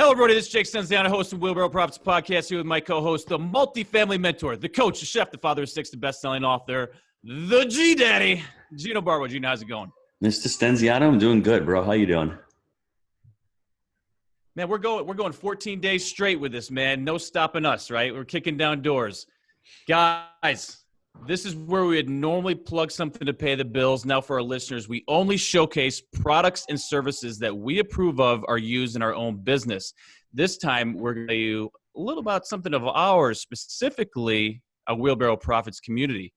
Hello, everybody. This is Jake Stenziano, host of Wheelbarrow Profits Podcast, here with my co-host, the multifamily mentor, the coach, the chef, the father of six, the best-selling author, the G-Daddy, Gino Barbo. Gino, how's it going? Mr. Stenziano, I'm doing good, bro. How you doing? Man, we're going 14 days straight with this, man. No stopping us, right? We're kicking down doors. Guys, this is where we would normally plug something to pay the bills. Now for our listeners, we only showcase products and services that we approve of are used in our own business. This time, we're going to tell you a little about something of ours, specifically a Wheelbarrow Profits community.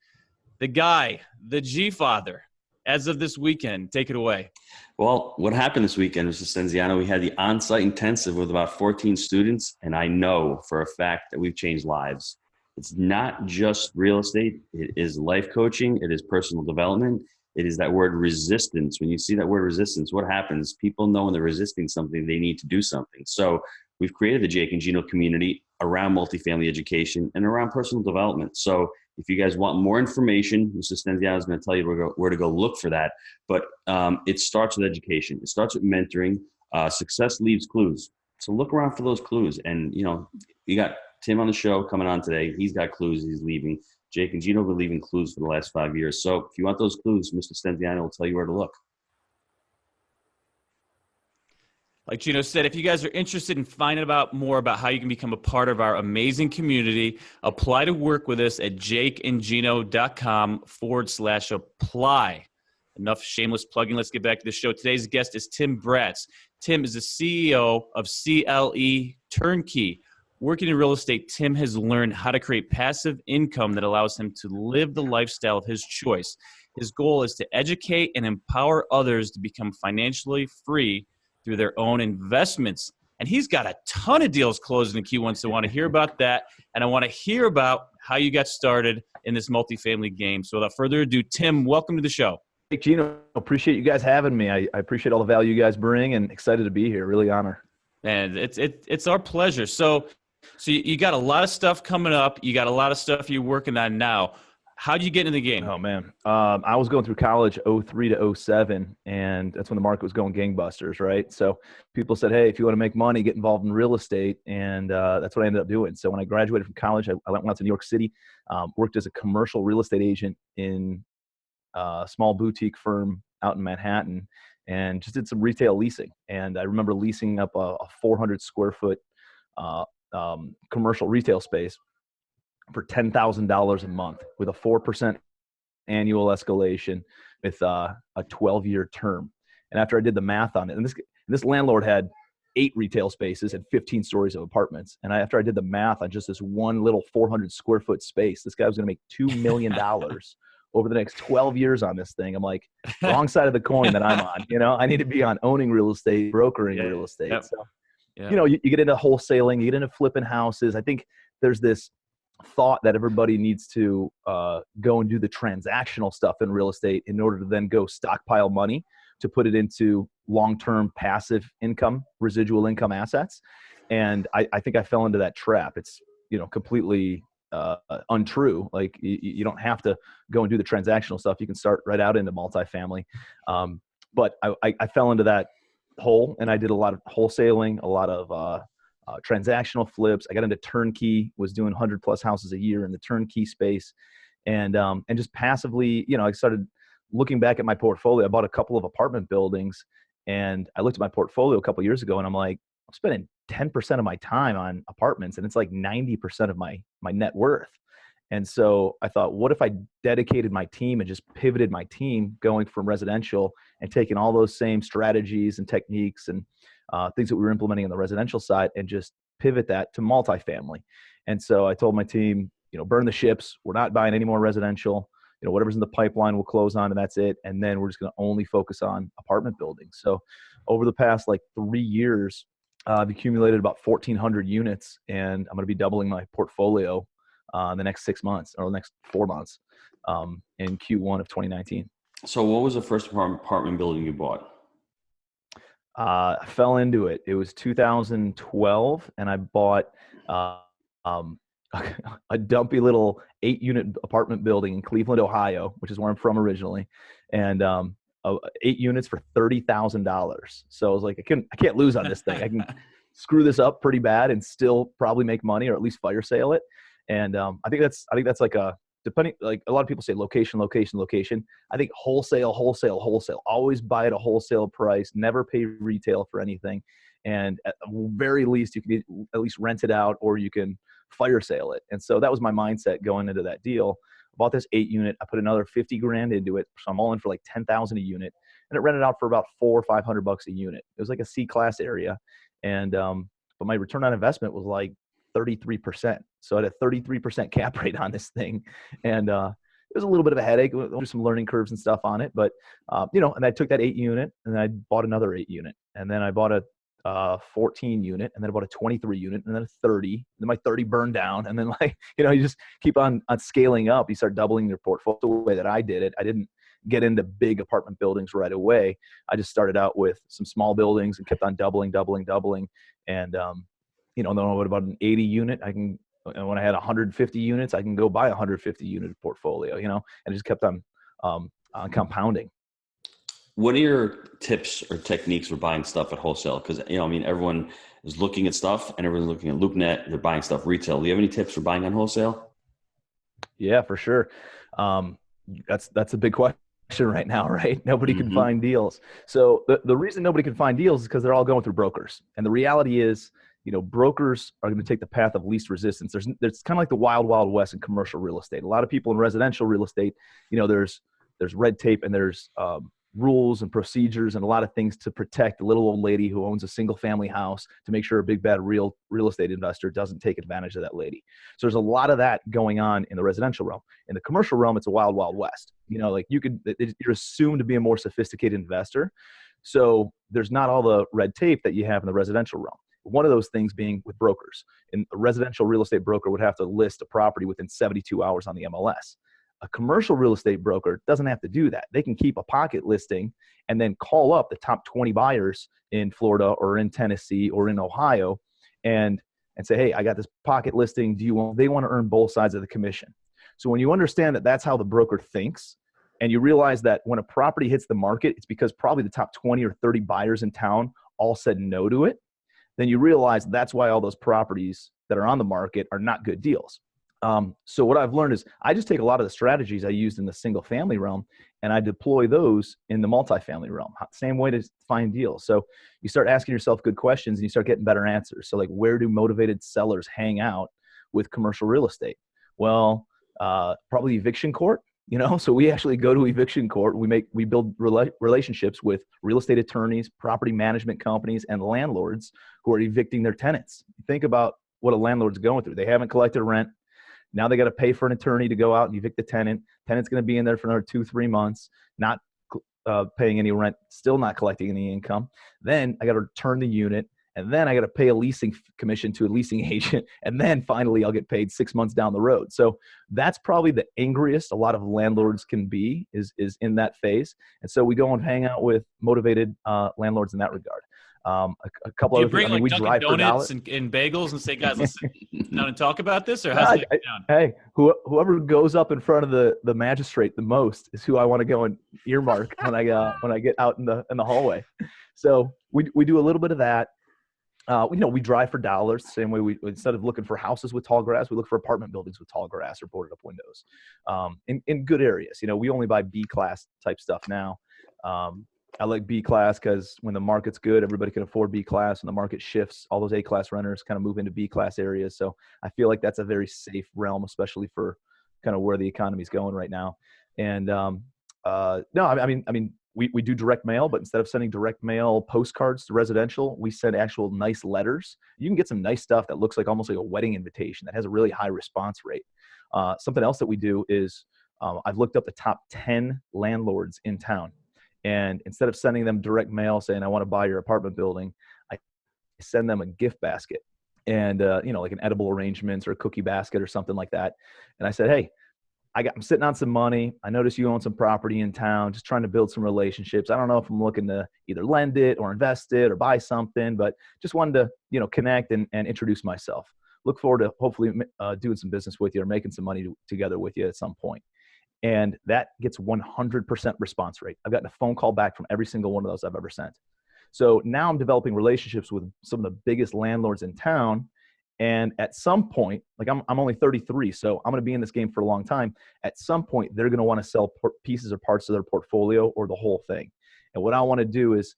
The guy, the G-Father, as of this weekend, take it away. Well, what happened this weekend, Mr. Stenziano, we had the on-site intensive with about 14 students, and I know for a fact that we've changed lives. It's not just real estate. It is life coaching. It is personal development. It is that word resistance. When you see that word resistance, what happens? People know when they're resisting something, they need to do something. So we've created the Jake and Gino community around multifamily education and around personal development. So if you guys want more information, Mr. Stenziano is going to tell you where to go look for that. But it starts with education. It starts with mentoring. Success leaves clues. So look around for those clues. And, you know, you got Tim on the show coming on today. He's got clues. He's leaving. Jake and Gino have been leaving clues for the last 5 years. So if you want those clues, Mr. Stenziano will tell you where to look. Like Gino said, if you guys are interested in finding out more about how you can become a part of our amazing community, apply to work with us at jakeandgino.com/apply. Enough shameless plugging. Let's get back to the show. Today's guest is Tim Bratz. Tim is the CEO of CLE Turnkey. Working in real estate, Tim has learned how to create passive income that allows him to live the lifestyle of his choice. His goal is to educate and empower others to become financially free through their own investments. And he's got a ton of deals closed in Q1, so I want to hear about that. And I want to hear about how you got started in this multifamily game. So without further ado, Tim, welcome to the show. Hey, Gino, appreciate you guys having me. I appreciate all the value you guys bring and excited to be here. Really honor. And it's our pleasure. So you got a lot of stuff coming up. You got a lot of stuff you're working on now. How'd you get into the game? Oh, man. I was going through college 03 to 07, and that's when the market was going gangbusters, right? So people said, hey, if you want to make money, get involved in real estate, and that's what I ended up doing. So when I graduated from college, I went out to New York City, worked as a commercial real estate agent in a small boutique firm out in Manhattan, and just did some retail leasing. And I remember leasing up a 400 square foot commercial retail space for $10,000 a month with a 4% annual escalation with a 12-year term. And after I did the math on it, and this landlord had 8 retail spaces and 15 stories of apartments. And after I did the math on just this one little 400 square foot space, this guy was going to make $2 million over the next 12 years on this thing. I'm like, wrong side of the coin that I'm on. You know, I need to be on owning real estate, brokering real estate. Yep. So, you know, you get into wholesaling, you get into flipping houses. I think there's this thought that everybody needs to go and do the transactional stuff in real estate in order to then go stockpile money to put it into long-term passive income, residual income assets. And I think I fell into that trap. It's, you know, completely untrue. Like you don't have to go and do the transactional stuff. You can start right out into multifamily. But I fell into that hole, and I did a lot of wholesaling, a lot of transactional flips. I got into turnkey, was doing 100+ houses a year in the turnkey space. And just passively, you know, I started looking back at my portfolio. I bought a couple of apartment buildings, and I looked at my portfolio a couple of years ago, and I'm like, I'm spending 10% of my time on apartments, and it's like 90% of my net worth. And so I thought, what if I dedicated my team and just pivoted my team going from residential and taking all those same strategies and techniques and things that we were implementing on the residential side and just pivot that to multifamily. And so I told my team, you know, burn the ships. We're not buying any more residential. You know, whatever's in the pipeline, we'll close on, and that's it. And then we're just going to only focus on apartment buildings. So over the past like 3 years, I've accumulated about 1,400 units, and I'm going to be doubling my portfolio in the next 6 months or the next 4 months in Q1 of 2019. So what was the first apartment building you bought? I fell into it. It was 2012, and I bought a dumpy little 8-unit apartment building in Cleveland, Ohio, which is where I'm from originally, and 8 units for $30,000. So I was like, I can't lose on this thing. I can screw this up pretty bad and still probably make money, or at least fire sale it. And I think that's like depending, like a lot of people say location, location, location. I think wholesale, wholesale, wholesale. Always buy at a wholesale price. Never pay retail for anything. And at the very least, you can at least rent it out, or you can fire sale it. And so that was my mindset going into that deal. Bought this 8-unit. I put another 50 grand into it. So I'm all in for like 10,000 a unit, and it rented out for about $400 or $500 a unit. It was like a C-class area. And, but my return on investment was like 33%. So I had a 33% cap rate on this thing. And, it was a little bit of a headache. There's some learning curves and stuff on it, but, and I took that 8-unit and then I bought another 8-unit, and then I bought a 14-unit, and then I bought a 23-unit, and then a 30. And then my 30 burned down, and then you just keep on scaling up. You start doubling your portfolio. The way that I did it, I didn't get into big apartment buildings right away. I just started out with some small buildings and kept on doubling. And then about an 80-unit, when I had 150 units, I can go buy a 150-unit portfolio. And it just kept on compounding. What are your tips or techniques for buying stuff at wholesale? Because, everyone is looking at stuff and everyone's looking at LoopNet. They're buying stuff retail. Do you have any tips for buying on wholesale? Yeah, for sure. That's a big question right now, right? Nobody can find deals. So the reason nobody can find deals is because they're all going through brokers. And the reality is, brokers are going to take the path of least resistance. There's kind of like the wild, wild west in commercial real estate. A lot of people in residential real estate, there's red tape and there's rules and procedures and a lot of things to protect the little old lady who owns a single family house, to make sure a big bad real estate investor doesn't take advantage of that lady. So there's a lot of that going on in the residential realm. In the commercial realm, it's a wild, wild west. You're assumed to be a more sophisticated investor. So there's not all the red tape that you have in the residential realm. One of those things being with brokers. And a residential real estate broker would have to list a property within 72 hours on the MLS. A commercial real estate broker doesn't have to do that. They can keep a pocket listing and then call up the top 20 buyers in Florida or in Tennessee or in Ohio and say, hey, I got this pocket listing. They want to earn both sides of the commission. So when you understand that that's how the broker thinks, and you realize that when a property hits the market, it's because probably the top 20 or 30 buyers in town all said no to it, then you realize that's why all those properties that are on the market are not good deals. So what I've learned is I just take a lot of the strategies I used in the single family realm and I deploy those in the multifamily realm. Same way to find deals. So you start asking yourself good questions and you start getting better answers. So like, where do motivated sellers hang out with commercial real estate? Well, probably eviction court. So we actually go to eviction court. We build relationships with real estate attorneys, property management companies, and landlords who are evicting their tenants. Think about what a landlord's going through. They haven't collected rent. Now they got to pay for an attorney to go out and evict the tenant. Tenant's going to be in there for another 2-3 months, not paying any rent, still not collecting any income. Then I got to return the unit. And then I got to pay a leasing commission to a leasing agent. And then finally I'll get paid 6 months down the road. So that's probably the angriest a lot of landlords can be is in that phase. And so we go and hang out with motivated landlords in that regard. A couple of things. We drive Dunkin' for Donuts and bagels and say, guys, let's sit down and talk about this, or how's it down? Hey, whoever goes up in front of the magistrate the most is who I want to go and earmark when I get out in the hallway. So we do a little bit of that. We drive for dollars. Same way we instead of looking for houses with tall grass, we look for apartment buildings with tall grass or boarded up windows. In good areas. We only buy B class type stuff now. I like B class because when the market's good, everybody can afford B class. When the market shifts, all those A class renters kind of move into B class areas. So I feel like that's a very safe realm, especially for kind of where the economy's going right now. And we do direct mail, but instead of sending direct mail postcards to residential, we send actual nice letters. You can get some nice stuff that looks like almost like a wedding invitation that has a really high response rate. Something else that we do is I've looked up the top 10 landlords in town. And instead of sending them direct mail saying, I want to buy your apartment building, I send them a gift basket and, like an edible arrangements or a cookie basket or something like that. And I said, hey, I'm sitting on some money. I notice you own some property in town, just trying to build some relationships. I don't know if I'm looking to either lend it or invest it or buy something, but just wanted to, connect and introduce myself. Look forward to hopefully doing some business with you or making some money together with you at some point. And that gets 100% response rate. I've gotten a phone call back from every single one of those I've ever sent. So now I'm developing relationships with some of the biggest landlords in town. And at some point, like I'm only 33, so I'm going to be in this game for a long time. At some point, they're going to want to sell pieces or parts of their portfolio or the whole thing. And what I want to do is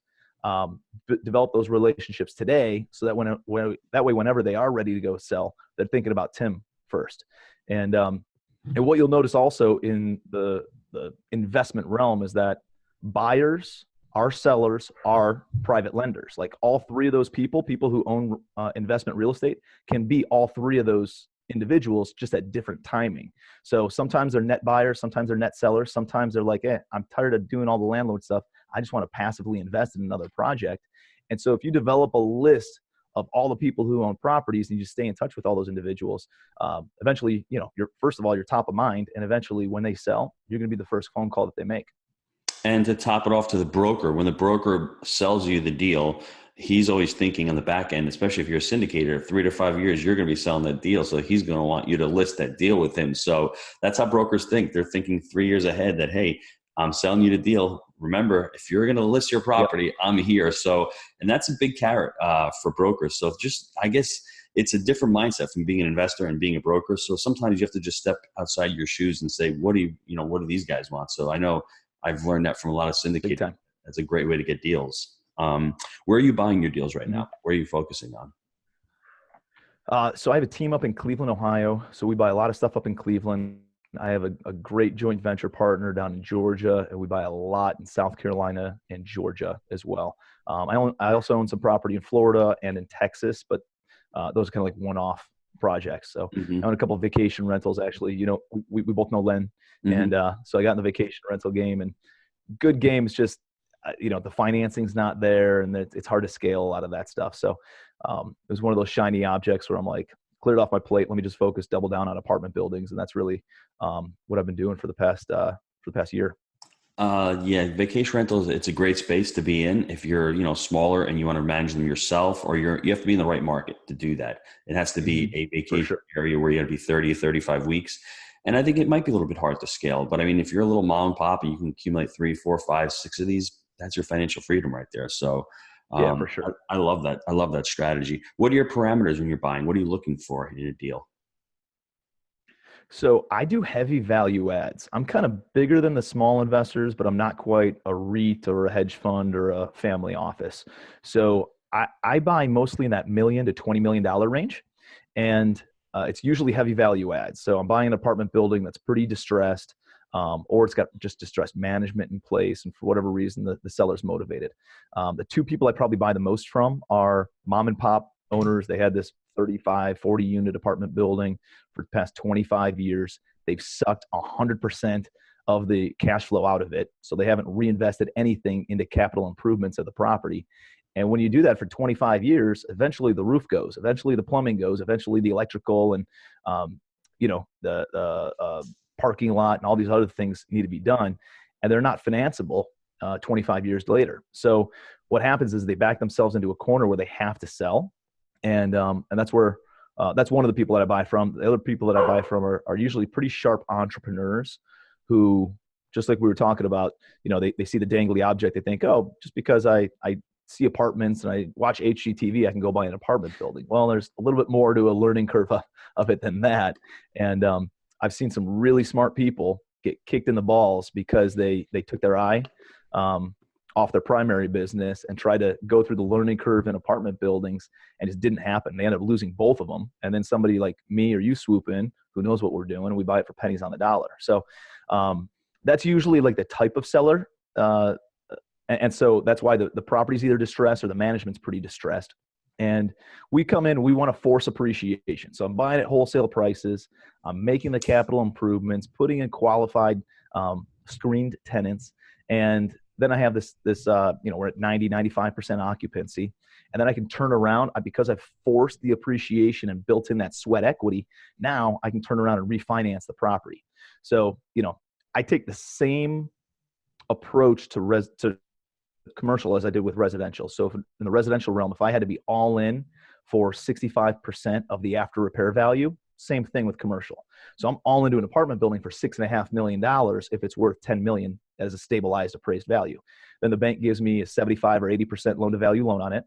develop those relationships today, so that whenever they are ready to go sell, they're thinking about Tim first. And what you'll notice also in the investment realm is that buyers, our sellers, are private lenders. Like all three of those people who own investment real estate, can be all three of those individuals, just at different timing. So sometimes they're net buyers, sometimes they're net sellers, sometimes they're like, I'm tired of doing all the landlord stuff. I just want to passively invest in another project. And so if you develop a list of all the people who own properties and you just stay in touch with all those individuals, eventually, you're first of all, you're top of mind, and eventually when they sell, you're going to be the first phone call that they make. And to top it off, to the broker, when the broker sells you the deal, he's always thinking on the back end, especially if you're a syndicator, 3 to 5 years, you're going to be selling that deal. So he's going to want you to list that deal with him. So that's how brokers think. They're thinking 3 years ahead that, hey, I'm selling you the deal. Remember, if you're going to list your property, yep, I'm here. So, and that's a big carrot for brokers. So I guess it's a different mindset from being an investor and being a broker. So sometimes you have to just step outside your shoes and say, what do these guys want? So I know I've learned that from a lot of syndicators. That's a great way to get deals. Where are you buying your deals right now? Where are you focusing on? So I have a team up in Cleveland, Ohio. So we buy a lot of stuff up in Cleveland. I have a great joint venture partner down in Georgia, and we buy a lot in South Carolina and Georgia as well. I also own some property in Florida and in Texas, but those are kind of like one-off projects. So I own a couple of vacation rentals, actually. We both know Len. And so I got in the vacation rental game, and good games, just, the financing's not there, and it's hard to scale a lot of that stuff. So it was one of those shiny objects where I'm like, cleared off my plate. Let me just focus, double down on apartment buildings. And that's really what I've been doing for the past year. Vacation rentals, it's a great space to be in if you're, smaller and you want to manage them yourself, or you have to be in the right market to do that. It has to be a vacation area where you got to be 30, 35 weeks. And I think it might be a little bit hard to scale, but I mean, if you're a little mom and pop and you can accumulate 3, 4, 5, 6 of these, that's your financial freedom right there. So yeah, for sure. I love that. I love that strategy. What are your parameters when you're buying? What are you looking for in a deal? So I do heavy value adds. I'm kind of bigger than the small investors, but I'm not quite a REIT or a hedge fund or a family office. So I buy mostly in that $1 million to $20 million range. And it's usually heavy value adds. So I'm buying an apartment building that's pretty distressed, or it's got just distressed management in place, and for whatever reason, the seller's motivated. The two people I probably buy the most from are mom and pop owners. They had this 35, 40 unit apartment building for the past 25 years. They've sucked 100% of the cash flow out of it. So they haven't reinvested anything into capital improvements of the property. And when you do that for 25 years, eventually the roof goes, eventually the plumbing goes, eventually the electrical and, the parking lot and all these other things need to be done. And they're not financeable 25 years later. So what happens is they back themselves into a corner where they have to sell. And that's where, that's one of the people that I buy from. The other people that I buy from are usually pretty sharp entrepreneurs who, just like we were talking about, they see the dangly object. They think, oh, just because I see apartments and I watch HGTV, I can go buy an apartment building. Well, there's a little bit more to a learning curve of it than that. And I've seen some really smart people get kicked in the balls because they took their eye off their primary business and tried to go through the learning curve in apartment buildings, and it just didn't happen. They ended up losing both of them. And then somebody like me or you swoop in, who knows what we're doing, and we buy it for pennies on the dollar. So that's usually like the type of seller. And so that's why the property's either distressed or the management's pretty distressed. And we come in, we want to force appreciation. So I'm buying at wholesale prices. I'm making the capital improvements, putting in qualified screened tenants. And then I have this we're at 90, 95% occupancy. And then I can turn around because I've forced the appreciation and built in that sweat equity. Now I can turn around and refinance the property. So, I take the same approach to commercial as I did with residential. So in the residential realm, if I had to be all in for 65% of the after repair value, same thing with commercial. So I'm all into an apartment building for $6.5 million if it's worth $10 million as a stabilized appraised value. Then the bank gives me a 75 or 80% loan to value loan on it.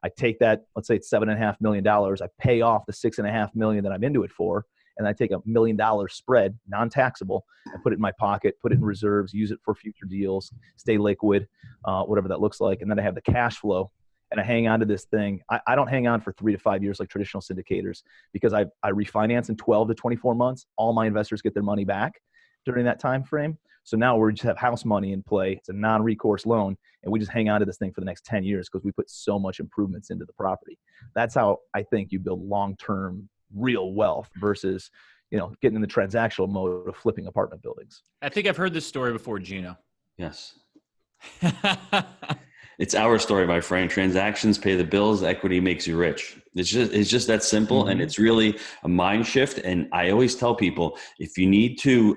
I take that, let's say it's $7.5 million. I pay off the $6.5 million that I'm into it for. And I take $1 million spread, non-taxable, and put it in my pocket, put it in reserves, use it for future deals, stay liquid, whatever that looks like. And then I have the cash flow, and I hang on to this thing. I don't hang on for 3 to 5 years like traditional syndicators, because I refinance in 12 to 24 months. All my investors get their money back during that time frame. So now we just have house money in play. It's a non-recourse loan, and we just hang on to this thing for the next 10 years because we put so much improvements into the property. That's how I think you build long-term real wealth versus, getting in the transactional mode of flipping apartment buildings. I think I've heard this story before, Gino. Yes. It's our story, my friend. Transactions pay the bills. Equity makes you rich. It's just that simple. And it's really a mind shift. And I always tell people, if you need to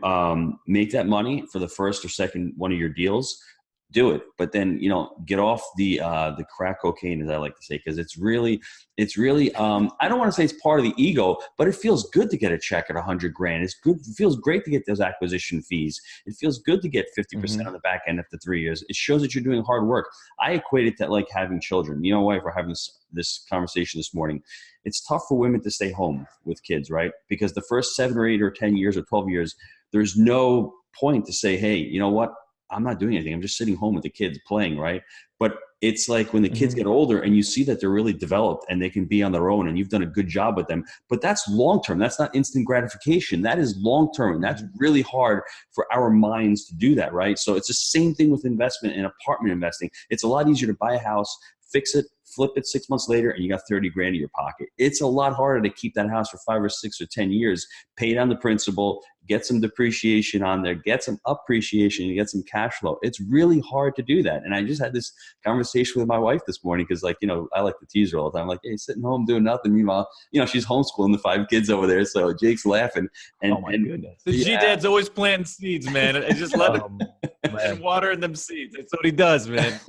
make that money for the first or second one of your deals, do it. But then, get off the crack cocaine, as I like to say, because it's really, I don't want to say it's part of the ego, but it feels good to get a check at $100,000. It's good. It feels great to get those acquisition fees. It feels good to get 50% on the back end after 3 years. It shows that you're doing hard work. I equate it to like having children. Me and my wife were having this conversation this morning. It's tough for women to stay home with kids, right? Because the first 7 or 8 or 10 years or 12 years, there's no point to say, hey, you know what? I'm not doing anything. I'm just sitting home with the kids playing, right? But it's like when the kids get older and you see that they're really developed and they can be on their own and you've done a good job with them. But that's long-term. That's not instant gratification. That is long-term. And that's really hard for our minds to do that, right? So it's the same thing with investment and apartment investing. It's a lot easier to buy a house, fix it, flip it 6 months later, and you got 30 grand in your pocket. It's a lot harder to keep that house for 5 or 6 or 10 years, pay down the principal, get some depreciation on there, get some appreciation, get some cash flow. It's really hard to do that. And I just had this conversation with my wife this morning because, I like to tease her all the time. I'm like, hey, sitting home doing nothing. Meanwhile, she's homeschooling the 5 kids over there. So Jake's laughing. And, oh, my goodness. The G-Dad's always planting seeds, man. I just let him and watering them seeds. That's what he does, man.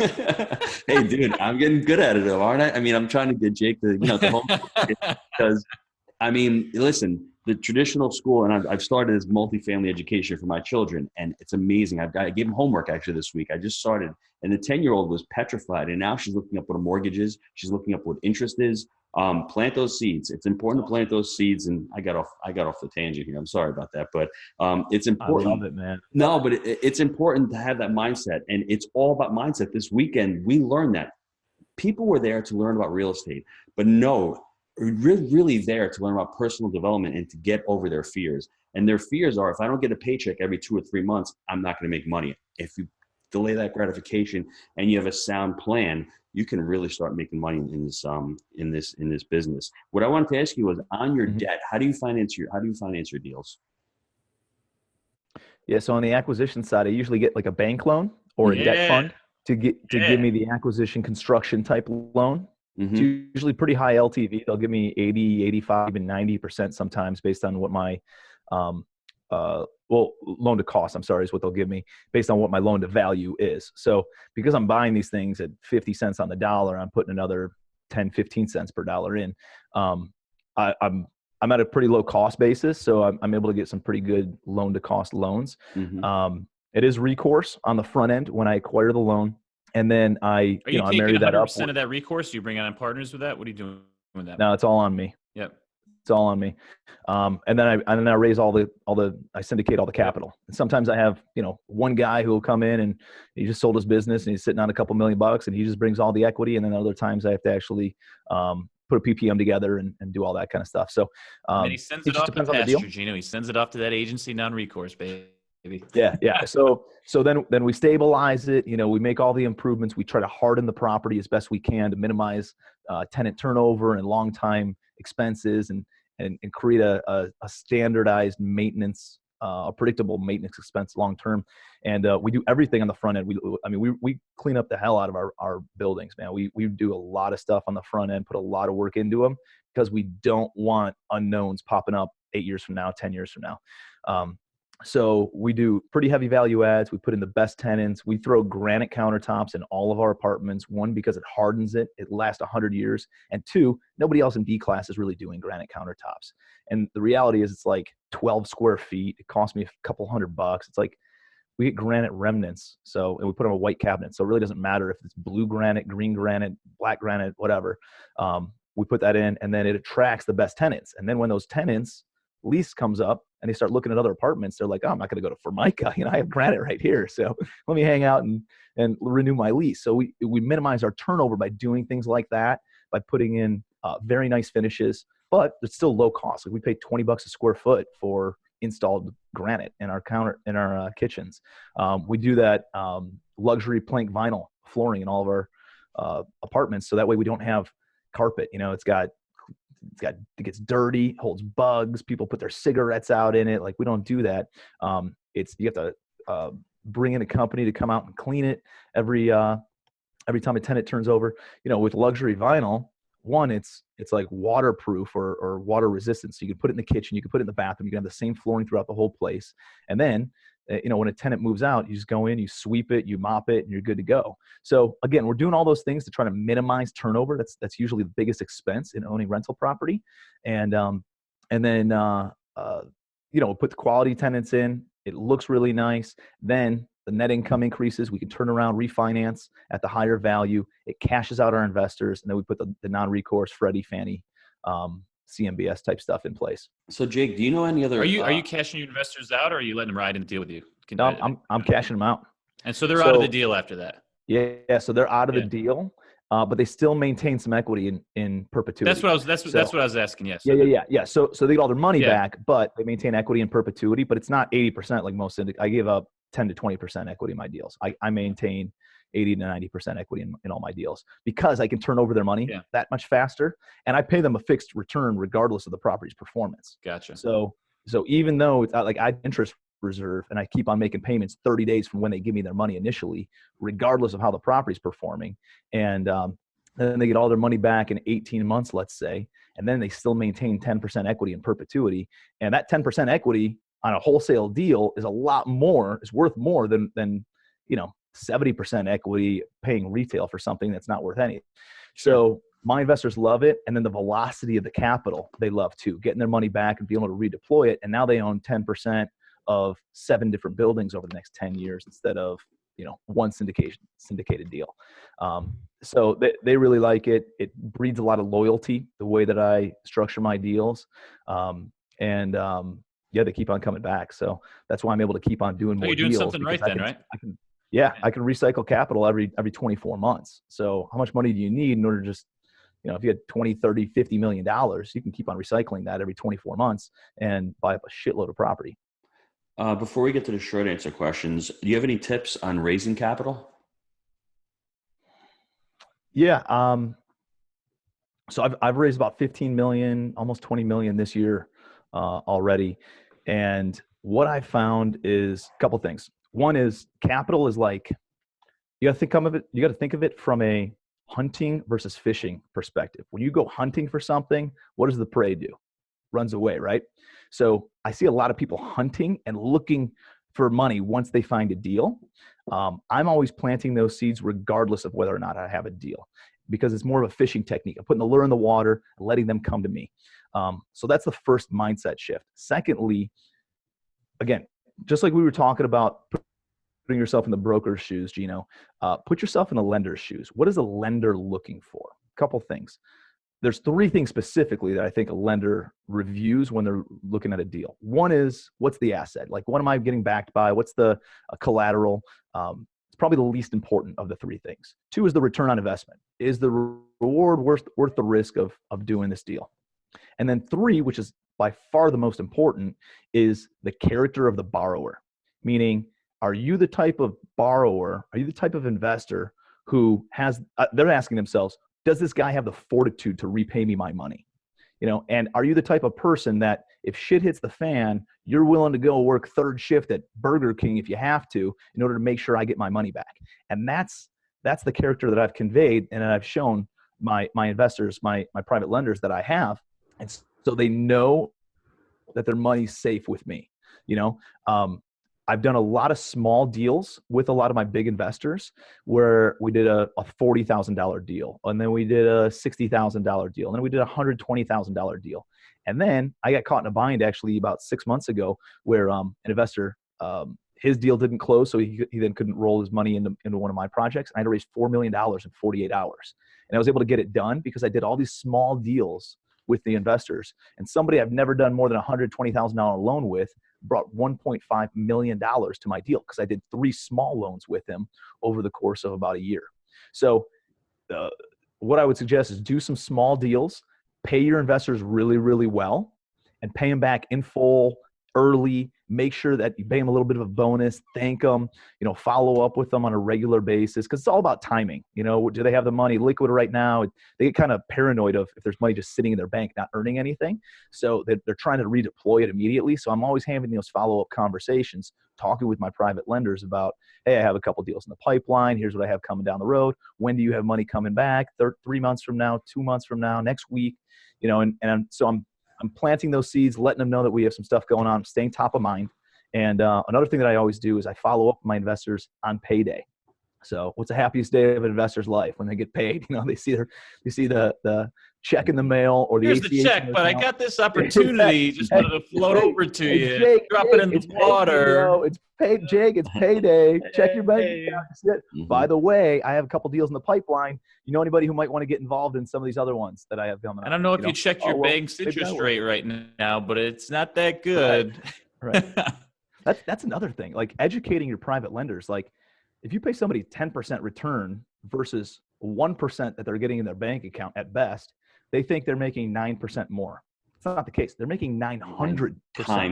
Hey, dude, I'm getting good at it, though, aren't I? I mean, I'm trying to get Jake to, to homeschool because, listen, the traditional school, and I've started this multifamily education for my children, and it's amazing. I gave them homework actually this week. I just started, and the 10-year-old was petrified, and now she's looking up what a mortgage is. She's looking up what interest is. Plant those seeds. It's important to plant those seeds. And I got off the tangent here. I'm sorry about that, but it's important. I love it, man. No, but it's important to have that mindset, and it's all about mindset. This weekend, we learned that people were there to learn about real estate, but no, really there to learn about personal development and to get over their fears. And their fears are, if I don't get a paycheck every 2 or 3 months, I'm not going to make money. If you delay that gratification and you have a sound plan, you can really start making money in this business. What I wanted to ask you was, on your debt, how do you finance your deals? Yeah, so on the acquisition side, I usually get like a bank loan or a debt fund to give me the acquisition construction type loan. It's usually pretty high LTV. They'll give me 80, 85, even 90% sometimes based on what my loan to cost, is what they'll give me based on what my loan to value is. So because I'm buying these things at 50 cents on the dollar, I'm putting another 10, 15 cents per dollar in. I'm at a pretty low cost basis, so I'm able to get some pretty good loan to cost loans. It is recourse on the front end when I acquire the loan. And then I marry that up. 100% of that recourse? Do you bring on partners with that? What are you doing with that? No, it's all on me. Yep. It's all on me. And then I raise I syndicate all the capital. And sometimes I have, one guy who will come in and he just sold his business and he's sitting on a couple $1 million and he just brings all the equity. And then other times I have to actually put a PPM together and do all that kind of stuff. So and he sends it off to Pastor Gino. He sends it off to that agency, non-recourse, baby. Yeah. So then we stabilize it. We make all the improvements. We try to harden the property as best we can to minimize tenant turnover and long time expenses and create a standardized maintenance, a predictable maintenance expense long term. And we do everything on the front end. We clean up the hell out of our buildings, man. We do a lot of stuff on the front end, put a lot of work into them because we don't want unknowns popping up 8 years from now, 10 years from now. So we do pretty heavy value adds. We put in the best tenants. We throw granite countertops in all of our apartments. 1, because it hardens it. It lasts 100 years. And 2, nobody else in B class is really doing granite countertops. And the reality is it's like 12 square feet. It cost me a couple $100. It's like, we get granite remnants. So, and we put them on a white cabinet. So it really doesn't matter if it's blue granite, green granite, black granite, whatever. We put that in, and then it attracts the best tenants. And then when those tenants lease comes up and they start looking at other apartments, they're like, oh, I'm not going to go to Formica. I have granite right here. So let me hang out and renew my lease. So we minimize our turnover by doing things like that, by putting in very nice finishes, but it's still low cost. Like we pay $20 a square foot for installed granite in our kitchens. We do that luxury plank vinyl flooring in all of our apartments, so that way we don't have carpet. It gets dirty, holds bugs. People put their cigarettes out in it. Like we don't do that. You have to bring in a company to come out and clean it every time a tenant turns over. With luxury vinyl, one, it's like waterproof or water resistant. So you can put it in the kitchen, you can put it in the bathroom, you can have the same flooring throughout the whole place. And then, when a tenant moves out, you just go in, you sweep it, you mop it, and you're good to go. So again, we're doing all those things to try to minimize turnover. That's usually the biggest expense in owning rental property. And then we'll put the quality tenants in. It looks really nice. Then the net income increases. We can turn around, refinance at the higher value. It cashes out our investors. And then we put the non-recourse Freddie, Fannie, CMBS type stuff in place. So Jake, do you know any other? Are you cashing your investors out, or are you letting them ride in the deal with you? No, I'm cashing them out. And so they're out of the deal after that. Yeah. So they're out of the deal, but they still maintain some equity in perpetuity. That's what I was asking. Yes. Yeah. So they get all their money back, but they maintain equity in perpetuity. But it's not 80% like most. I give up 10 to 20% equity in my deals. I maintain 80 to 90% equity in all my deals because I can turn over their money that much faster, and I pay them a fixed return regardless of the property's performance. Gotcha. So even though it's like I interest reserve and I keep on making payments 30 days from when they give me their money initially, regardless of how the property's performing, and then they get all their money back in 18 months, let's say, and then they still maintain 10% equity in perpetuity, and that 10% equity on a wholesale deal is worth more than 70% equity paying retail for something that's not worth anything. So my investors love it. And then the velocity of the capital, they love too, getting their money back and being able to redeploy it. And now they own 10% of 7 different buildings over the next 10 years instead of, one syndicated deal. So they really like it. It breeds a lot of loyalty, the way that I structure my deals. They keep on coming back. So that's why I'm able to keep on doing more deals. You're doing something right then, right? I can recycle capital every 24 months. So how much money do you need in order to just, if you had 20, 30, $50 million, you can keep on recycling that every 24 months and buy up a shitload of property. Before we get to the short answer questions, do you have any tips on raising capital? Yeah. So I've raised about 15 million, almost 20 million this year already. And what I found is a couple things. One is capital is like, you got to think of it from a hunting versus fishing perspective. When you go hunting for something, what does the prey do? Runs away, right? So I see a lot of people hunting and looking for money once they find a deal. I'm always planting those seeds regardless of whether or not I have a deal, because it's more of a fishing technique. I'm putting the lure in the water, letting them come to me. So that's the first mindset shift. Secondly, again, just like we were talking about putting yourself in the broker's shoes, Gino, put yourself in the lender's shoes. What is a lender looking for? A couple things. There's 3 things specifically that I think a lender reviews when they're looking at a deal. One is, what's the asset? Like, what am I getting backed by? What's the collateral? It's probably the least important of the 3 things. 2 is the return on investment. Is the reward worth the risk of doing this deal? And then 3, which is by far the most important, is the character of the borrower. Meaning, are you the type of borrower, are you the type of investor who has, they're asking themselves, does this guy have the fortitude to repay me my money? And are you the type of person that if shit hits the fan, you're willing to go work 3rd shift at Burger King if you have to, in order to make sure I get my money back? And that's the character that I've conveyed and I've shown my investors, my private lenders that I have. And so they know that their money's safe with me. I've done a lot of small deals with a lot of my big investors where we did a $40,000 deal, and then we did a $60,000 deal, and then we did a $120,000 deal. And then I got caught in a bind actually about 6 months ago where an investor his deal didn't close, so he then couldn't roll his money into one of my projects. And I had to raise $4 million in 48 hours. And I was able to get it done because I did all these small deals with the investors. And somebody I've never done more than $120,000 loan with brought $1.5 million to my deal because I did 3 small loans with him over the course of about a year. So what I would suggest is do some small deals, pay your investors really, really well, and pay them back in full, early. Make sure that you pay them a little bit of a bonus, thank them, follow up with them on a regular basis, because it's all about timing. Do they have the money liquid right now? They get kind of paranoid of if there's money just sitting in their bank not earning anything, so they're trying to redeploy it immediately. So I'm always having those follow-up conversations, talking with my private lenders about, hey, I have a couple deals in the pipeline, here's what I have coming down the road, when do you have money coming back? 3 months from now, 2 months from now, next week, so I'm planting those seeds, letting them know that we have some stuff going on, staying top of mind. And another thing that I always do is I follow up with my investors on payday. So what's the happiest day of an investor's life? When they get paid, they see the check in the mail or the Here's ACH the check, but I got this opportunity. Just wanted to float over to you. Jake, Drop it in the water. It's paid, Jake. It's payday. Check your bank account. Mm-hmm. By the way, I have a couple deals in the pipeline. You know anybody who might want to get involved in some of these other ones that I have coming up? I don't know if you checked your bank's interest rate right now, but it's not that good. Right. That's another thing. Like educating your private lenders. Like if you pay somebody 10% return versus 1% that they're getting in their bank account at best, they think they're making 9% more. It's not the case. They're making 900%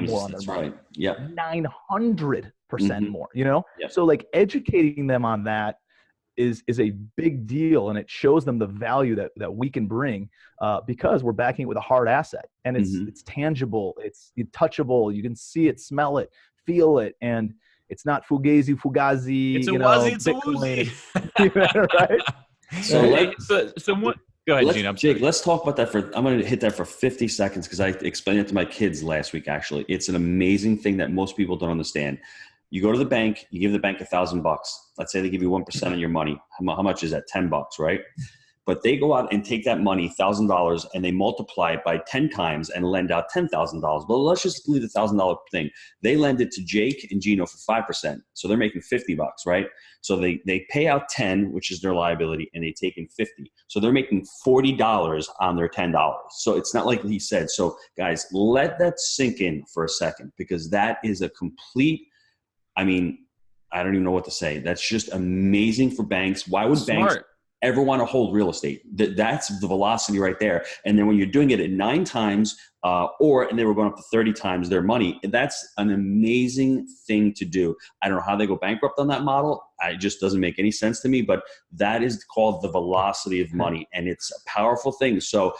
more on their money. Right. Yep. 900% more, Yep. So like educating them on that is a big deal, and it shows them the value that we can bring because we're backing it with a hard asset, and it's tangible, it's touchable, you can see it, smell it, feel it, and it's not fugazi. It's a wazzy, it's Bitcoin, a woozy. Right? So what? Go ahead, Gino. Jake, let's talk about that I'm going to hit that for 50 seconds because I explained it to my kids last week, actually. It's an amazing thing that most people don't understand. You go to the bank, you give the bank $1,000. Let's say they give you 1% on your money. How much is that? $10, right? But they go out and take that money, $1,000, and they multiply it by 10 times and lend out $10,000. But let's just leave the $1,000 thing. They lend it to Jake and Gino for 5%. So they're making $50, right? So they pay out 10, which is their liability, and they take in 50. So they're making $40 on their $10. So it's not like he said. So guys, let that sink in for a second, because that is a complete, I don't even know what to say. That's just amazing for banks. Why would banks ever want to hold real estate? That's the velocity right there. And then when you're doing it at 9 times, and they were going up to 30 times their money, that's an amazing thing to do. I don't know how they go bankrupt on that model. It just doesn't make any sense to me, but that is called the velocity of money, and it's a powerful thing. So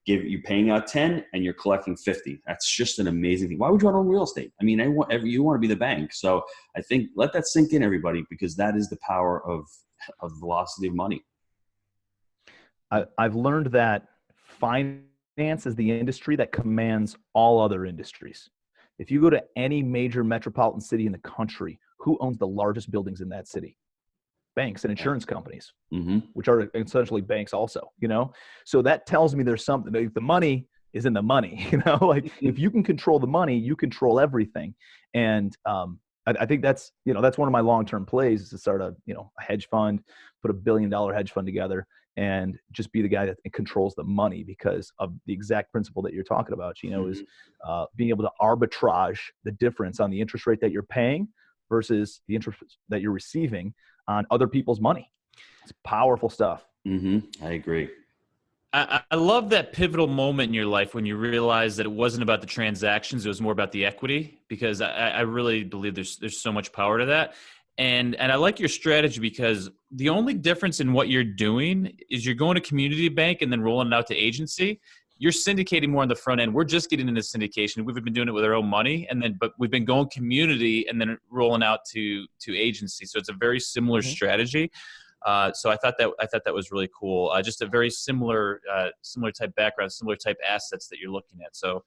you're paying out 10 and you're collecting 50. That's just an amazing thing. Why would you want to own real estate? You want to be the bank. So I think let that sink in, everybody, because that is the power of velocity of money. I've learned that finance is the industry that commands all other industries. If you go to any major metropolitan city in the country, who owns the largest buildings in that city? Banks and insurance companies, which are essentially banks also, So that tells me there's something. The money is in the money, like if you can control the money, you control everything. And I think that's one of my long-term plays is to start a hedge fund, put $1 billion hedge fund together, and just be the guy that controls the money, because of the exact principle that you're talking about, is being able to arbitrage the difference on the interest rate that you're paying versus the interest that you're receiving on other people's money. It's powerful stuff. I agree. I love that pivotal moment in your life when you realized that it wasn't about the transactions, it was more about the equity, because I really believe there's so much power to that. And I like your strategy, because the only difference in what you're doing is you're going to community bank and then rolling it out to agency. You're syndicating more on the front end. We're just getting into syndication. We've been doing it with our own money, but we've been going community and then rolling out to agency. So it's a very similar strategy. So I thought that was really cool. Just a very similar type background, similar type assets that you're looking at. So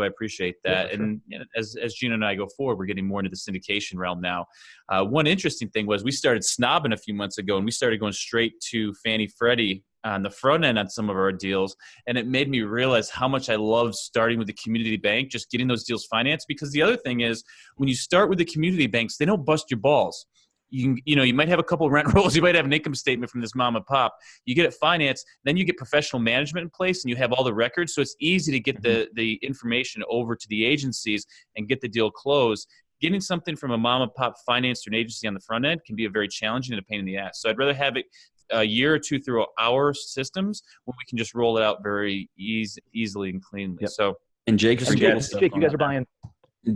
I appreciate that. Yeah, and as Gino and I go forward, we're getting more into the syndication realm now. One interesting thing was we started snobbing a few months ago, and we started going straight to Fannie Freddie on the front end on some of our deals. And it made me realize how much I love starting with the community bank, just getting those deals financed. Because the other thing is, when you start with the community banks, they don't bust your balls. You might have a couple of rent rolls, you might have an income statement from this mom and pop. You get it financed, then you get professional management in place, and you have all the records. So it's easy to get the information over to the agencies and get the deal closed. Getting something from a mom and pop financed through an agency on the front end can be a very challenging and a pain in the ass. So I'd rather have it a year or two through our systems when we can just roll it out very easily and cleanly. Yep. So, and Jake forgets. Jake, you guys are buying.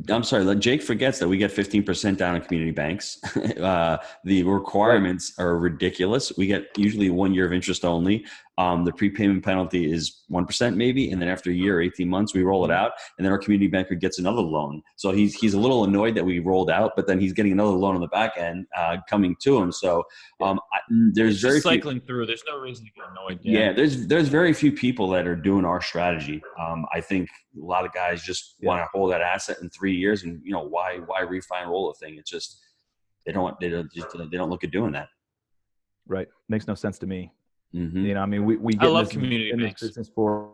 I'm sorry, Jake forgets that we get 15% down in community banks. The requirements are ridiculous. We get usually 1 year of interest only. The prepayment penalty is 1% maybe, and then after a year, 18 months, we roll it out, and then our community banker gets another loan. So he's a little annoyed that we rolled out, but then he's getting another loan on the back end coming to him. So there's very cycling through. There's no reason to get annoyed. Yeah, there's very few people that are doing our strategy. I think a lot of guys just want to hold that asset in 3 years, and why refi and roll a thing? It's just they don't look at doing that. Right, makes no sense to me. Mm-hmm. I mean, we get I love community in this business for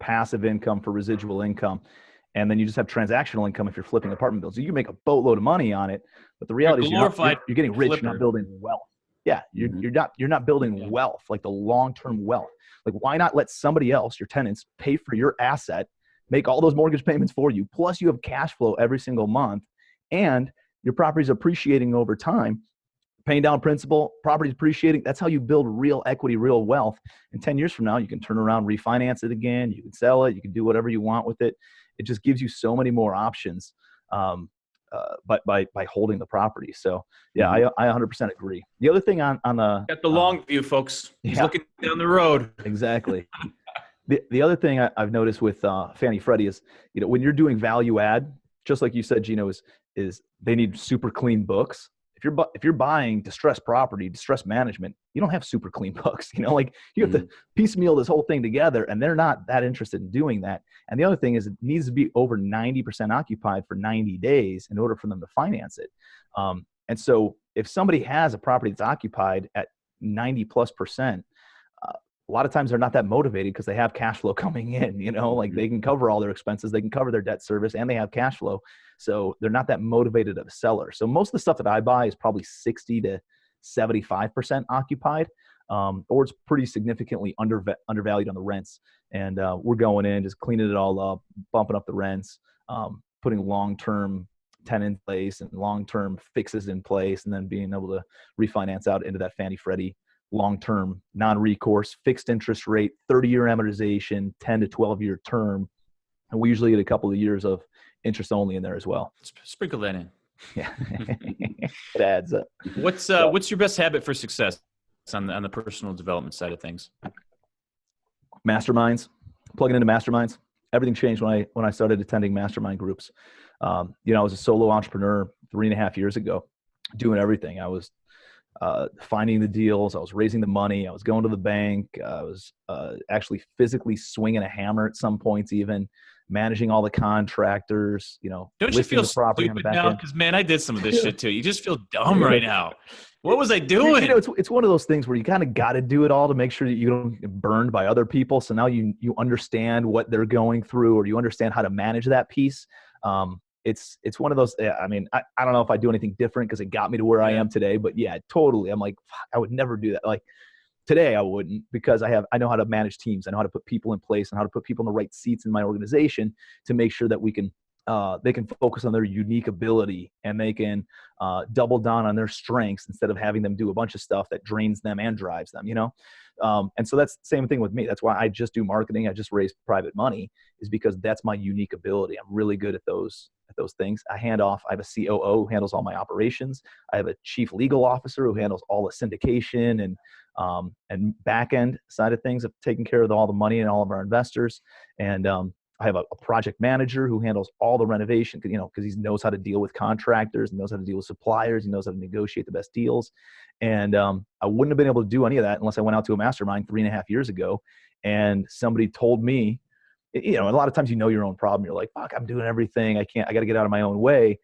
passive income, for residual income, and then you just have transactional income if you're flipping apartment buildings. So you make a boatload of money on it, but the reality is you're getting rich, you're not building wealth. Yeah, you're not building wealth, like the long-term wealth. Like, why not let somebody else, your tenants, pay for your asset, make all those mortgage payments for you, plus you have cash flow every single month, and your property's appreciating over time, paying down principal, property's appreciating. That's how you build real equity, real wealth. And 10 years from now, you can turn around, refinance it again, you can sell it, you can do whatever you want with it. It just gives you so many more options by holding the property. So yeah, I 100% agree. The other thing on the got the long view, folks. He's looking down the road. Exactly. The other thing I've noticed with Fannie Freddie is, when you're doing value add, just like you said, Gino, is they need super clean books. If you're buying distressed property, distressed management, you don't have super clean books. You have to piecemeal this whole thing together, and they're not that interested in doing that. And the other thing is, it needs to be over 90% occupied for 90 days in order for them to finance it. And so if somebody has a property that's occupied at 90+%, a lot of times they're not that motivated because they have cash flow coming in, like they can cover all their expenses, they can cover their debt service, and they have cash flow. So they're not that motivated of a seller. So most of the stuff that I buy is probably 60 to 75% occupied, or it's pretty significantly undervalued on the rents. And we're going in, just cleaning it all up, bumping up the rents, putting long-term tenant in place and long-term fixes in place, and then being able to refinance out into that Fannie Freddie long-term, non-recourse, fixed interest rate, 30-year amortization, 10 to 12-year term. And we usually get a couple of years of interest only in there as well. Sprinkle that in. Yeah, it adds up. What's your best habit for success on the personal development side of things? Masterminds, plugging into masterminds. Everything changed when I started attending mastermind groups. I was a solo entrepreneur 3.5 years ago, doing everything. I was finding the deals. I was raising the money. I was going to the bank. I was actually physically swinging a hammer at some points, even managing all the contractors, Don't you feel stupid now? Because, man, I did some of this shit too. You just feel dumb right now. What was I doing? It's one of those things where you kind of got to do it all to make sure that you don't get burned by other people. So now you understand what they're going through, or you understand how to manage that piece. It's one of those, I don't know if I do anything different because it got me to where I am today, but yeah, totally. I'm like, I would never do that. Like today I wouldn't, because I know how to manage teams. I know how to put people in place and how to put people in the right seats in my organization to make sure that they can focus on their unique ability, and they can double down on their strengths instead of having them do a bunch of stuff that drains them and drives them, and so that's the same thing with me. That's why I just do marketing. I just raise private money, is because that's my unique ability. I'm really good at those things. I have a COO who handles all my operations. I have a chief legal officer who handles all the syndication and back end side of things, of taking care of all the money and all of our investors. And I have a project manager who handles all the renovation, because he knows how to deal with contractors, knows how to deal with suppliers, he knows how to negotiate the best deals. And I wouldn't have been able to do any of that unless I went out to a mastermind 3.5 years ago, and somebody told me, a lot of times your own problem. You're like, fuck, I'm doing everything. I got to get out of my own way.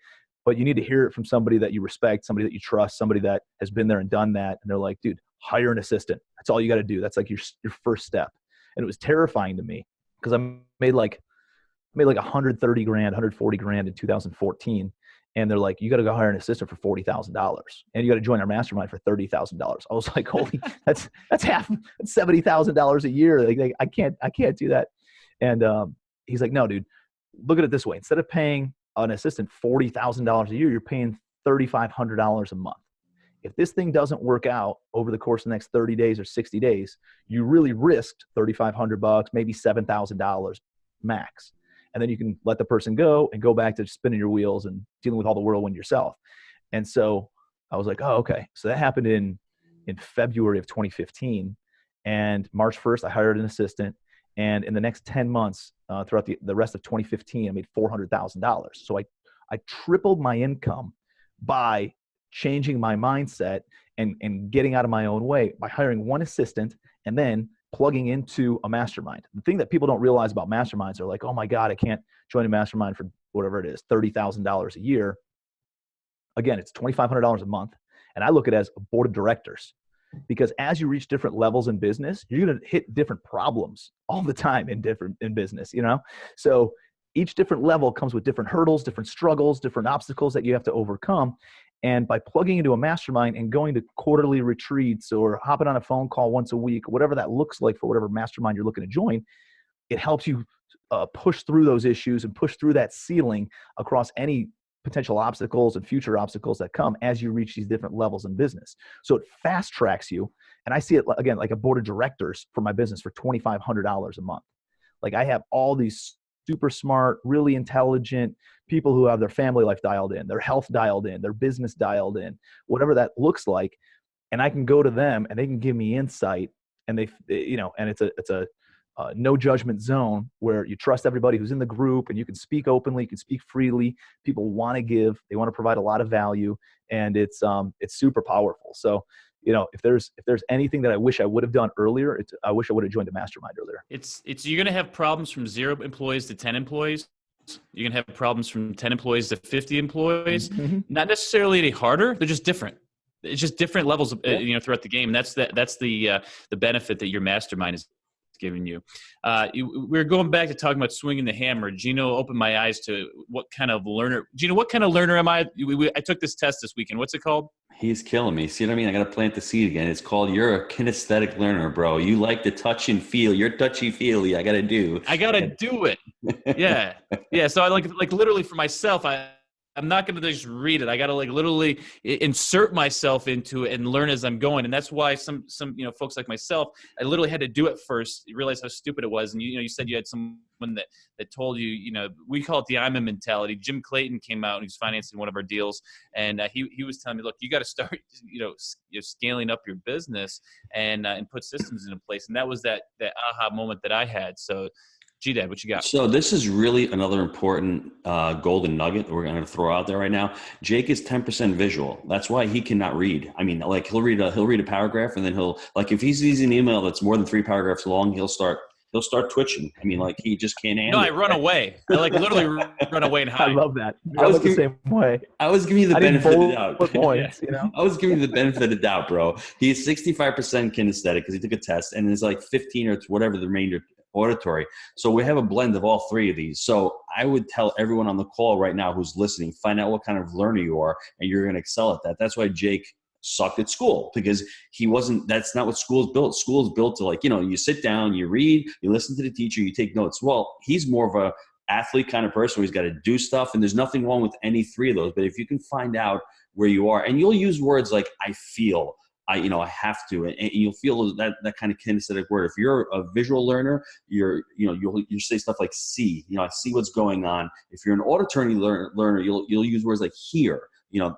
But you need to hear it from somebody that you respect, somebody that you trust, somebody that has been there and done that. And they're like, dude, hire an assistant. That's all you got to do. That's like your first step. And it was terrifying to me because I made like 130 grand, 140 grand in 2014. And they're like, you got to go hire an assistant for $40,000 and you got to join our mastermind for $30,000. I was like, holy, that's $70,000 a year. Like, I can't do that. And he's like, no, dude, look at it this way. Instead of paying an assistant $40,000 a year, you're paying $3,500 a month. If this thing doesn't work out over the course of the next 30 days or 60 days, you really risked $3,500, maybe $7,000 max. And then you can let the person go and go back to spinning your wheels and dealing with all the whirlwind yourself. And so I was like, oh, okay. So that happened in February of 2015. And March 1st, I hired an assistant. And in the next 10 months, throughout the rest of 2015, I made $400,000. So I tripled my income by changing my mindset and getting out of my own way by hiring one assistant and then plugging into a mastermind. The thing that people don't realize about masterminds are like, oh my God, I can't join a mastermind for whatever it is, $30,000 a year. Again, it's $2,500 a month. And I look at it as a board of directors, because as you reach different levels in business, you're going to hit different problems all the time in business, you know? So each different level comes with different hurdles, different struggles, different obstacles that you have to overcome. And by plugging into a mastermind and going to quarterly retreats or hopping on a phone call once a week, whatever that looks like for whatever mastermind you're looking to join, it helps you push through those issues and push through that ceiling across any potential obstacles and future obstacles that come as you reach these different levels in business. So it fast tracks you. And I see it, again, like a board of directors for my business for $2,500 a month. Like I have all these super smart, really intelligent people who have their family life dialed in, their health dialed in, their business dialed in, whatever that looks like. And I can go to them and they can give me insight, and and it's a no judgment zone where you trust everybody who's in the group and you can speak openly, you can speak freely. People want to give, they want to provide a lot of value, and it's super powerful. So, if there's anything that I wish I would have done earlier, I wish I would have joined the mastermind earlier. You're going to have problems from 0 employees to 10 employees. You're going to have problems from 10 employees to 50 employees. Mm-hmm. Not necessarily any harder. They're just different. It's just different levels of, throughout the game. And that's the benefit that your mastermind is giving you. We're going back to talking about swinging the hammer. Gino opened my eyes to what kind of learner. Gino, what kind of learner am I? I took this test this weekend. What's it called? He's killing me. See what I mean? I got to plant the seed again. It's called, you're a kinesthetic learner, bro. You like to touch and feel. You're touchy-feely. I got to do it. Yeah. Yeah. So I like literally for myself, I'm not going to just read it. I got to literally insert myself into it and learn as I'm going. And that's why some folks like myself, I literally had to do it first, realize how stupid it was. And you said you had someone that told you, we call it the Ayman mentality. Jim Clayton came out and he's financing one of our deals. And he was telling me, look, you got to start, scaling up your business and put systems into place. And that was that aha moment that I had. So G-Dad, what you got? So this is really another important golden nugget that we're going to throw out there right now. Jake is 10% visual. That's why he cannot read. I mean, he'll read a paragraph, and then he'll if he sees an email that's more than 3 paragraphs long, he'll start twitching. I mean, he just can't handle it. No, I run away. I literally run away and hide. I love that. I was the same way. I was giving you the benefit of the doubt. Points, I was giving you the benefit of the doubt, bro. He's 65% kinesthetic because he took a test, and it's 15 or whatever the remainder auditory. So we have a blend of all 3 of these. So I would tell everyone on the call right now who's listening, find out what kind of learner you are, and you're going to excel at that. That's why Jake sucked at school, because that's not what school's built. School's built to you sit down, you read, you listen to the teacher, you take notes. Well, he's more of a athlete kind of person where he's got to do stuff, and there's nothing wrong with any 3 of those. But if you can find out where you are, and you'll use words like I feel, I have to, and you'll feel that kind of kinesthetic word. If you're a visual learner, you'll say stuff like see, I see what's going on. If you're an auditory learner, you'll use words like hear,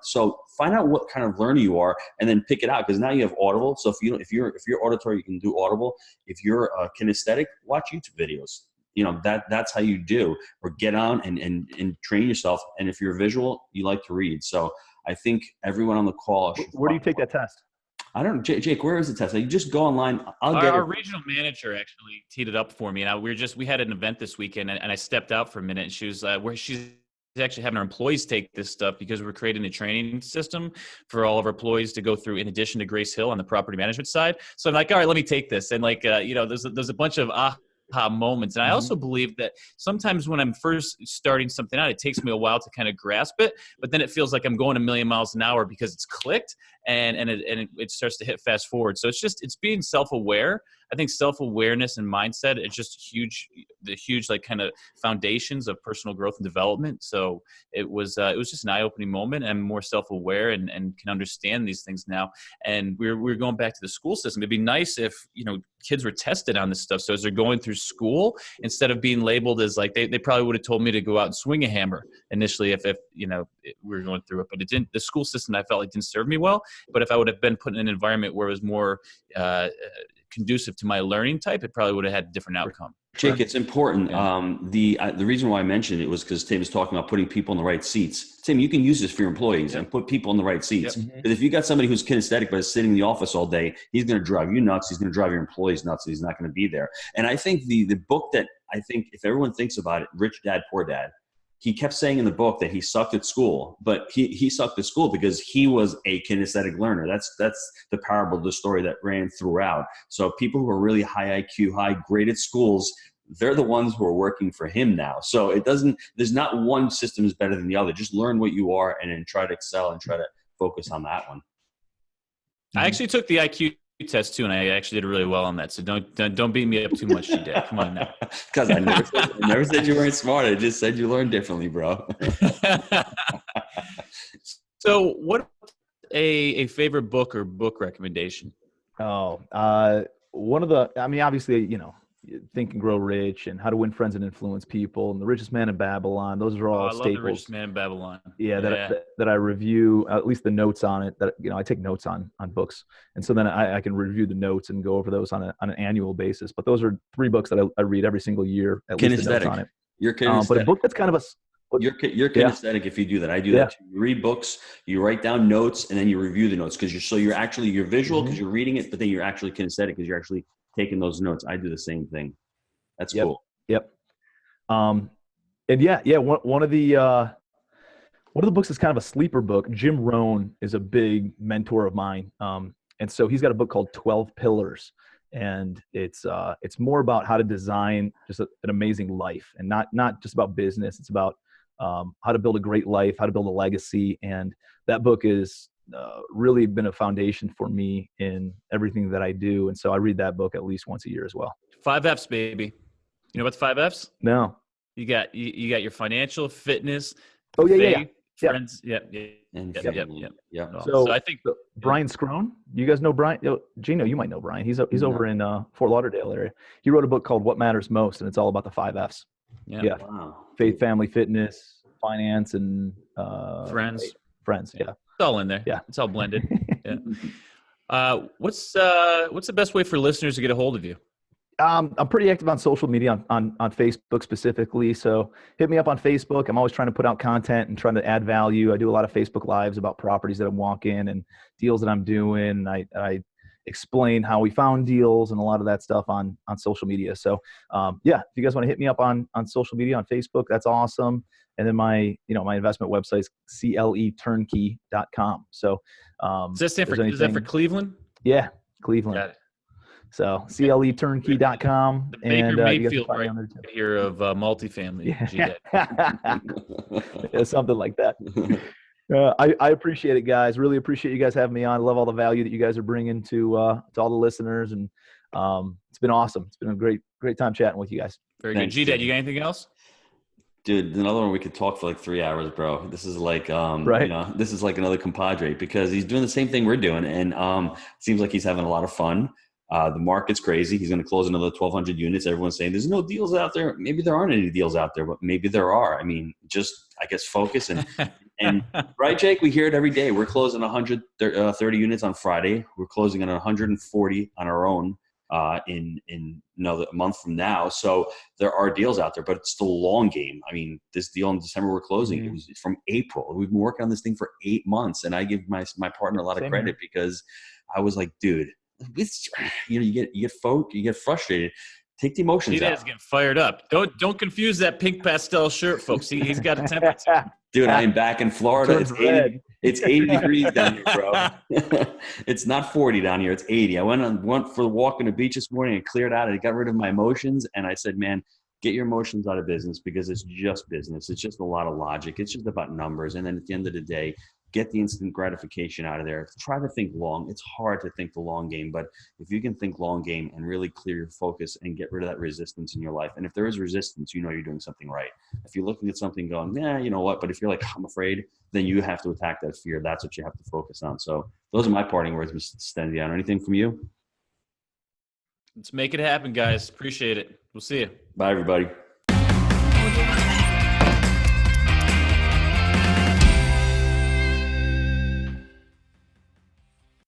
so find out what kind of learner you are, and then pick it out, because now you have audible. So if you're auditory, you can do audible. If you're kinesthetic, watch YouTube videos. That's how you do, or get on and train yourself. And if you're visual, you like to read. So I think everyone on the call. Where do you take that test? I don't know, Jake, where is the test? You just go online. Our regional manager actually teed it up for me. And we had an event this weekend, and I stepped out for a minute, and she was actually having our employees take this stuff because we're creating a training system for all of our employees to go through in addition to Grace Hill on the property management side. So I'm like, all right, let me take this. And like, there's a bunch of aha moments. And I also believe that sometimes when I'm first starting something out, it takes me a while to kind of grasp it, but then it feels like I'm going a million miles an hour because it's clicked and it starts to hit fast forward. So it's being self-aware. I think self-awareness and mindset, it's just the huge like kind of foundations of personal growth and development. So it was just an eye-opening moment. I'm more self-aware and can understand these things now. And we're going back to the school system. It'd be nice if, kids were tested on this stuff. So as they're going through school, instead of being labeled as like, they probably would have told me to go out and swing a hammer initially if we were going through it, but it didn't. The school system, I felt like didn't serve me well. But if I would have been put in an environment where it was more conducive to my learning type, it probably would have had a different outcome. Jake, it's important. Yeah. The reason why I mentioned it was because Tim was talking about putting people in the right seats. Tim, you can use this for your employees and put people in the right seats. Because if you got somebody who's kinesthetic but is sitting in the office all day, he's going to drive you nuts. He's going to drive your employees nuts. He's not going to be there. And I think the book that I think if everyone thinks about it, Rich Dad, Poor Dad, he kept saying in the book that he sucked at school, but he sucked at school because he was a kinesthetic learner. That's the parable, the story that ran throughout. So people who are really high IQ, high graded schools, they're the ones who are working for him now. So there's not one system is better than the other. Just learn what you are and then try to excel and try to focus on that one. I actually took the IQ test too, and I actually did really well on that. So don't beat me up too much, Dad. Come on now. Because I never said you weren't smart. I just said you learned differently, bro. So what a favorite book or book recommendation? Obviously, Think and Grow Rich and How to Win Friends and Influence People and The Richest Man in Babylon. Those are all staples. I love The Richest Man in Babylon. Yeah, that I review, at least the notes on it. That I take notes on books, and so then I can review the notes and go over those on an annual basis. But those are 3 books that I read every single year. At least the notes on it. You're kinesthetic. But a book that's kind of a You're kinesthetic if you do that. I do that too. You read books, you write down notes, and then you review the notes because you're visual because you're reading it, but then you're actually kinesthetic because you're actually taking those notes. I do the same thing. That's cool. Yep. One of the books is kind of a sleeper book. Jim Rohn is a big mentor of mine. And so he's got a book called 12 Pillars, and it's more about how to design just an amazing life, and not just about business. It's about how to build a great life, how to build a legacy. And that book is really been a foundation for me in everything that I do. And so I read that book at least once a year as well. 5 F's, baby. You know what the 5 F's? No. You got your financial, fitness. Oh yeah. Friends. Yep. So I think Brian Scrone, you guys know Brian? Gino, you might know Brian. He's over in Fort Lauderdale area. He wrote a book called What Matters Most, and it's all about the 5 F's. Yeah. Wow. Faith, family, fitness, finance, and friends. Yeah. It's all in there. Yeah. It's all blended. Yeah. What's the best way for listeners to get a hold of you? I'm pretty active on social media on Facebook specifically. So hit me up on Facebook. I'm always trying to put out content and trying to add value. I do a lot of Facebook Lives about properties that I'm walking and deals that I'm doing. I explain how we found deals and a lot of that stuff on social media. So if you guys want to hit me up on social media on Facebook, that's awesome. And then my investment website is cleturnkey.com. So does that for Cleveland? Yeah, Cleveland. Got it. So cleturnkey.com. The Baker Mayfield right here of multifamily. Yeah, something like that. I appreciate it, guys. Really appreciate you guys having me on. I love all the value that you guys are bringing to all the listeners, and it's been awesome. It's been a great time chatting with you guys. Very good. G-Dad, you got anything else? Dude, another one we could talk for like 3 hours, bro. This is like, this is like another compadre because he's doing the same thing we're doing, and it seems like he's having a lot of fun. The market's crazy. He's going to close another 1,200 units. Everyone's saying there's no deals out there. Maybe there aren't any deals out there, but maybe there are. I mean, just, I guess, focus and right, Jake, we hear it every day. We're closing 130 units on Friday. We're closing on 140 on our own in a month from now. So there are deals out there, but it's the long game. I mean, this deal in December we're closing, it was from April. We've been working on this thing for 8 months, and I give my partner a lot of credit because I was like, dude, you get frustrated. Take the emotions out. Dad's getting fired up. Don't confuse that pink pastel shirt, folks. He's got a temper to him. Dude, I am back in Florida. Turns red. It's 80 degrees down here, bro. It's not 40 down here. It's 80. I went for a walk on the beach this morning and cleared out. I got rid of my emotions, and I said, man, get your emotions out of business because it's just business. It's just a lot of logic. It's just about numbers. And then at the end of the day, get the instant gratification out of there. Try to think long. It's hard to think the long game, but if you can think long game and really clear your focus and get rid of that resistance in your life, and if there is resistance, you know you're doing something right. If you're looking at something going, yeah, you know what, but if you're like, I'm afraid, then you have to attack that fear. That's what you have to focus on. So those are my parting words, Mr. Stenziano. Anything from you? Let's make it happen, guys. Appreciate it. We'll see you. Bye, everybody.